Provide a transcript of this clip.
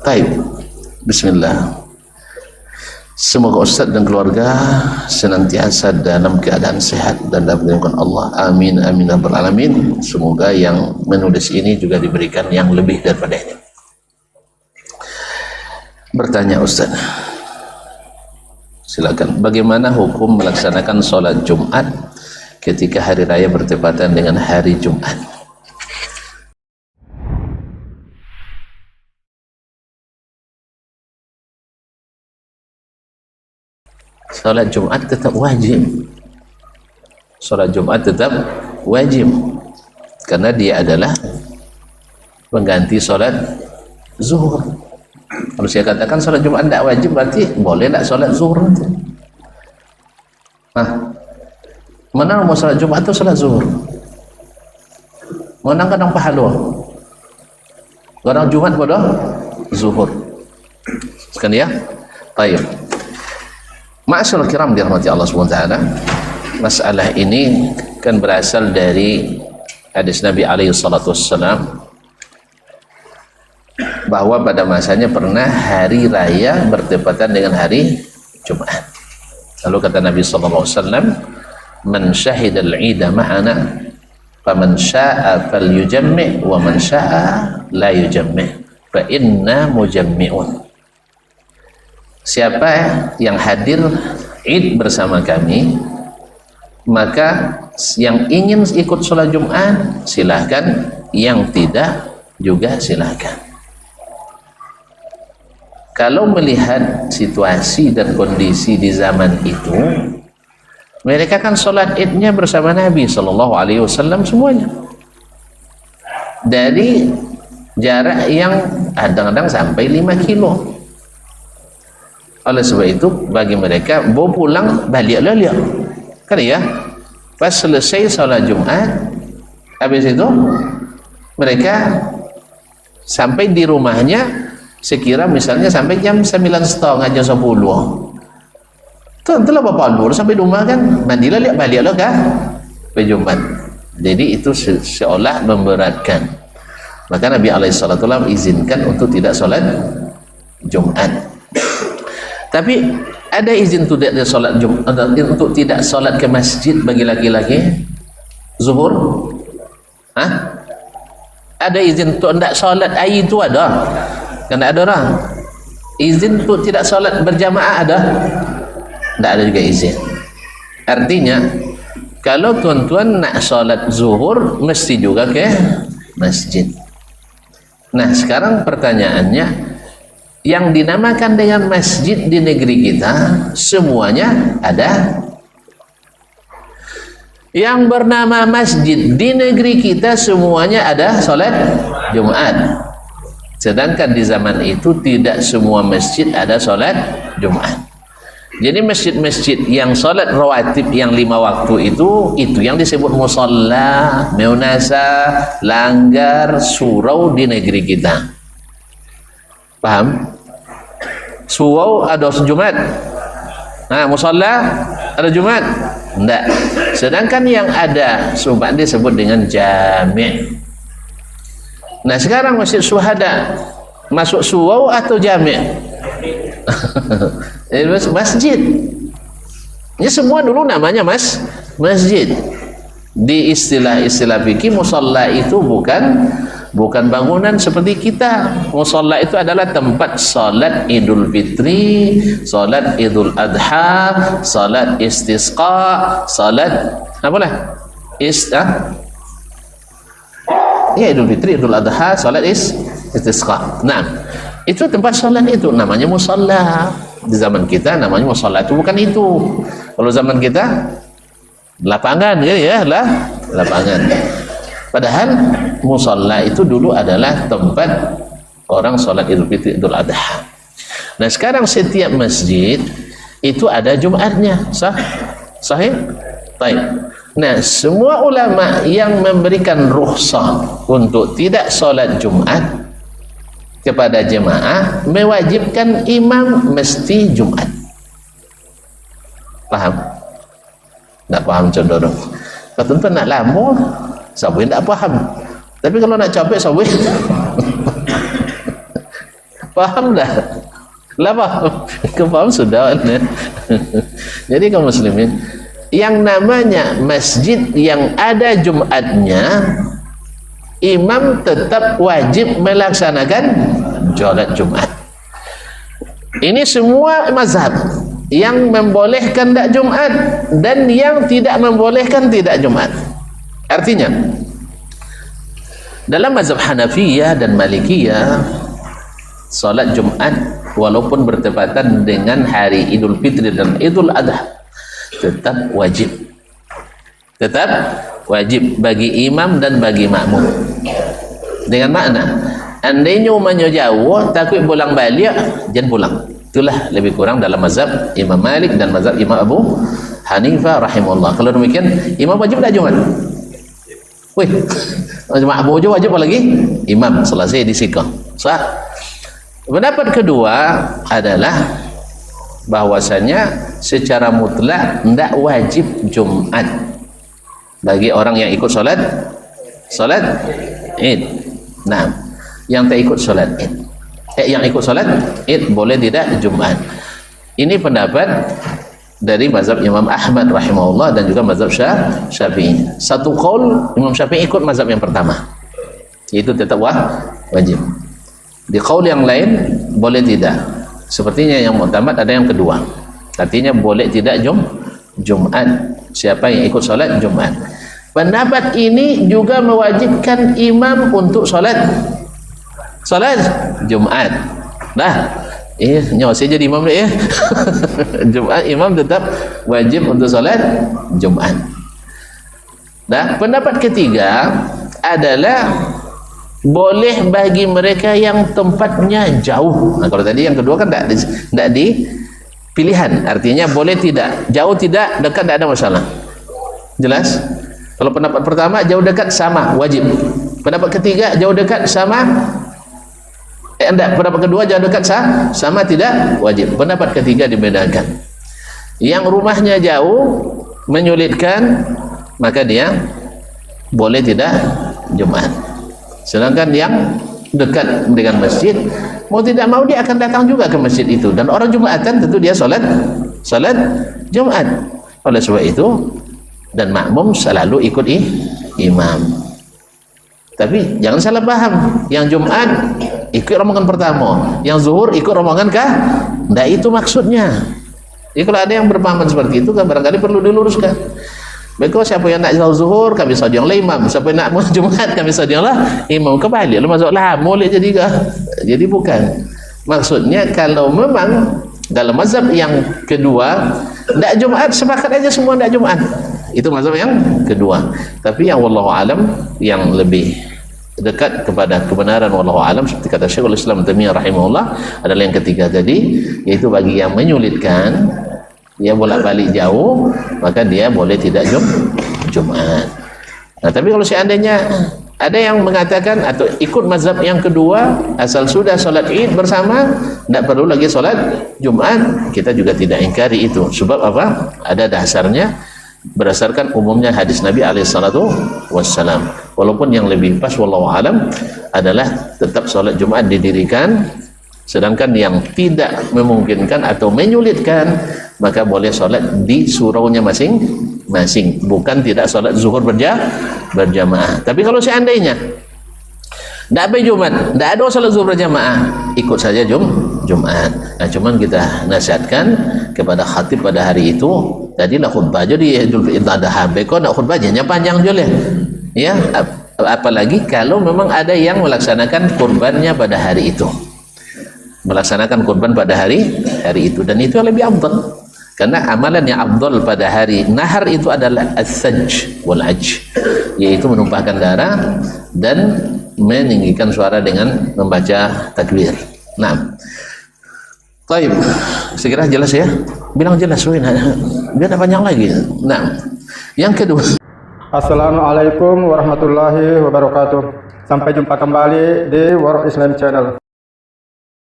Baik, bismillah. Semoga Ustaz dan keluarga senantiasa dalam keadaan sehat dan dapat dilindungi Allah. Amin, amin, ya rabbal alamin. Semoga yang menulis ini juga diberikan yang lebih daripada ini. Bertanya Ustaz, silakan. Bagaimana hukum melaksanakan sholat Jumat ketika hari raya bertepatan dengan hari Jumat? Salat Jumat tetap wajib. Salat Jumat tetap wajib karena dia adalah pengganti salat zuhur. Kalau saya katakan salat Jumat tidak wajib, berarti boleh tak salat zuhur nanti? Mana mau salat Jumat atau salat zuhur? Mana kadang pahala? Kadang Jumat pada zuhur. Sekian ya. Baik. Ma'asyiral kiram dirahmati Allah SWT, masalah ini kan berasal dari hadis Nabi alaihi salatu wassalam bahwa pada masanya pernah hari raya bertepatan dengan hari Jumat. Lalu kata Nabi sallallahu alaihi wasallam, "Man syahidal 'ida ma'ana faman syaa'a falyujammi' wa man syaa'a la yujammi' fa inna mujammi'un." Siapa yang hadir Id bersama kami, maka yang ingin ikut sholat Jumat silahkan, yang tidak juga silahkan. Kalau melihat situasi dan kondisi di zaman itu, mereka kan sholat Idnya bersama Nabi Sallallahu Alaihi Wasallam semuanya, dari jarak yang kadang-kadang sampai 5 kilo. Oleh sebab itu bagi mereka bawa pulang balik laliak kan ya, pas selesai salat Jumat, habis itu mereka sampai di rumahnya sekira misalnya sampai jam 9:30 jam 10. Tentulah bapak lur sampai rumah kan mandi laliak balik lah kan Jumat. Jadi itu seolah memberatkan. Maka Nabi alaihissalam izinkan untuk tidak salat Jumat. Tapi ada izin untuk tidak salat Jumat, untuk tidak salat ke masjid bagi laki-laki zuhur? Ada izin untuk tidak salat air itu ada? Kan ada orang. Izin untuk tidak salat berjamaah ada? Tidak ada juga izin. Artinya kalau tuan-tuan nak salat zuhur mesti juga ke masjid. Nah, sekarang pertanyaannya, yang dinamakan dengan masjid di negeri kita semuanya ada? Yang bernama masjid di negeri kita semuanya ada salat Jumat, sedangkan di zaman itu tidak semua masjid ada salat Jumat. Jadi masjid-masjid yang salat rawatib yang 5 waktu itu yang disebut musalla, meunasa, langgar, surau di negeri kita. Paham? Surau ada Jumat, musalla ada Jumat? Tidak. Sedangkan yang ada Jumat disebut dengan jami'. Nah sekarang masjid syuhada masuk surau atau jami'? Masjid. Ini semua dulu namanya masjid. Di istilah-istilah fikih musalla itu bukan bangunan seperti kita. Musalla itu adalah tempat salat Idul Fitri, salat Idul Adha, salat istisqa, salat apalah? Idul Fitri, Idul Adha, salat istisqa. Nah, itu tempat salat itu namanya musalla. Di zaman kita namanya musalla itu bukan itu. Kalau zaman kita lapangan ya lapangan. Padahal musalla itu dulu adalah tempat orang sholat Idul Fitri, Idul Adha. Nah sekarang setiap masjid itu ada Jumatnya. Sahih? Baik. Nah semua ulama yang memberikan rukhsah untuk tidak sholat Jumat kepada jemaah mewajibkan imam mesti Jumat. Paham? Tak paham cenderung. Tentu nak lama Sabui tak paham. Tapi kalau nak capek Sabui Paham dah? Lah paham? Kepaham sudah. Jadi kaum muslimin, yang namanya masjid yang ada Jumatnya, imam tetap wajib melaksanakan sholat Jumat. Ini semua mazhab yang membolehkan tidak Jumat dan yang tidak membolehkan tidak Jumat. Artinya dalam mazhab Hanafiyah dan Malikiyah, salat Jumat walaupun bertepatan dengan hari Idul Fitri dan Idul Adha tetap wajib. Tetap wajib bagi imam dan bagi makmum. Dengan makna, andainya umumnya jauh, takut pulang balik, jangan pulang. Itulah lebih kurang dalam mazhab Imam Malik dan mazhab Imam Abu Hanifah rahimahullah. Kalau demikian, imam wajib tak Jumat? Wih, makmum je wajib apa lagi? Imam, selesai disikah. Sah. Pendapat kedua adalah bahwasanya secara mutlak tidak wajib Jumat bagi orang yang ikut solat Id. Nah, yang tak ikut solat Id, yang ikut solat Id boleh tidak Jumat. Ini pendapat dari mazhab Imam Ahmad rahimahullah dan juga mazhab Syafi'i. Satu qaul Imam Syafi'i ikut mazhab yang pertama, itu tetap wajib. Di qaul yang lain boleh tidak. Sepertinya yang mu'tamad ada yang kedua, artinya boleh tidak Jumat. Siapa yang ikut solat Jumat. Pendapat ini juga mewajibkan imam untuk solat Jumat. Nah, nyawa saya jadi imam ya. Jumat imam tetap wajib untuk solat Jumat. Nah, pendapat ketiga adalah boleh bagi mereka yang tempatnya jauh. Nah, kalau tadi yang kedua kan tidak di pilihan, artinya boleh tidak, jauh tidak, dekat tidak ada masalah. Jelas? Kalau pendapat pertama jauh dekat sama wajib. Pendapat ketiga jauh dekat sama pendapat kedua jauh dekat sama tidak wajib. Pendapat ketiga dibedakan. Yang rumahnya jauh menyulitkan, maka dia boleh tidak Jumat. Sedangkan yang dekat dengan masjid, mau tidak mau dia akan datang juga ke masjid itu, dan orang Jumatan tentu dia salat Jumat. Oleh sebab itu, dan makmum selalu ikut imam. Tapi jangan salah paham, yang Jumat ikut rombongan pertama, yang zuhur ikut rombongan kah? Tidak, itu maksudnya. Jadi kalau ada yang berpahaman seperti itu kan barangkali perlu diluruskan. Baiklah, siapa yang nak zuhur kami sadianglah imam, siapa yang nak Jumat kami sadianglah imam. Kembali lu masuklah boleh jadi kah? Jadi bukan. Maksudnya kalau memang dalam mazhab yang kedua tidak Jumat, sepakat aja semua tidak Jumat. Itu mazhab yang kedua. Tapi yang wallahu alam, yang lebih dekat kepada kebenaran wallahu alam, seperti kata Syekhul Islam Taimiyah rahimahullah, adalah yang ketiga tadi, yaitu bagi yang menyulitkan, dia bolak-balik jauh, maka dia boleh tidak Jumat. Nah, tapi kalau seandainya ada yang mengatakan atau ikut mazhab yang kedua, asal sudah solat Id bersama, tidak perlu lagi solat Jumat, kita juga tidak ingkari itu. Sebab apa? Ada dasarnya berdasarkan umumnya hadis Nabi alaihissalam. Walaupun yang lebih pas wallahu alam adalah tetap solat Jumat didirikan, sedangkan yang tidak memungkinkan atau menyulitkan, maka boleh solat di suraunya masing-masing, bukan tidak solat zuhur berjamaah. Tapi kalau seandainya tidak ada Jumat, tidak ada solat zuhur berjamaah, ikut saja Jumat. Nah, cuman kita nasihatkan kepada khatib pada hari itu, tadilah khutbah jadi Idul Adha, beko nak khutbahnya panjang boleh. Ya, apalagi kalau memang ada yang melaksanakan kurbannya pada hari itu. Melaksanakan kurban pada hari itu, dan itu yang lebih afdal. Karena amalan yang afdal pada hari nahar itu adalah as-sajj wal ajj, yaitu menumpahkan darah dan meninggikan suara dengan membaca takbir. Nah, baik, segera jelas ya, bilang jelas, biar tak panjang lagi. Nah, yang kedua, Assalamualaikum warahmatullahi wabarakatuh. Sampai jumpa kembali di World Islam Channel.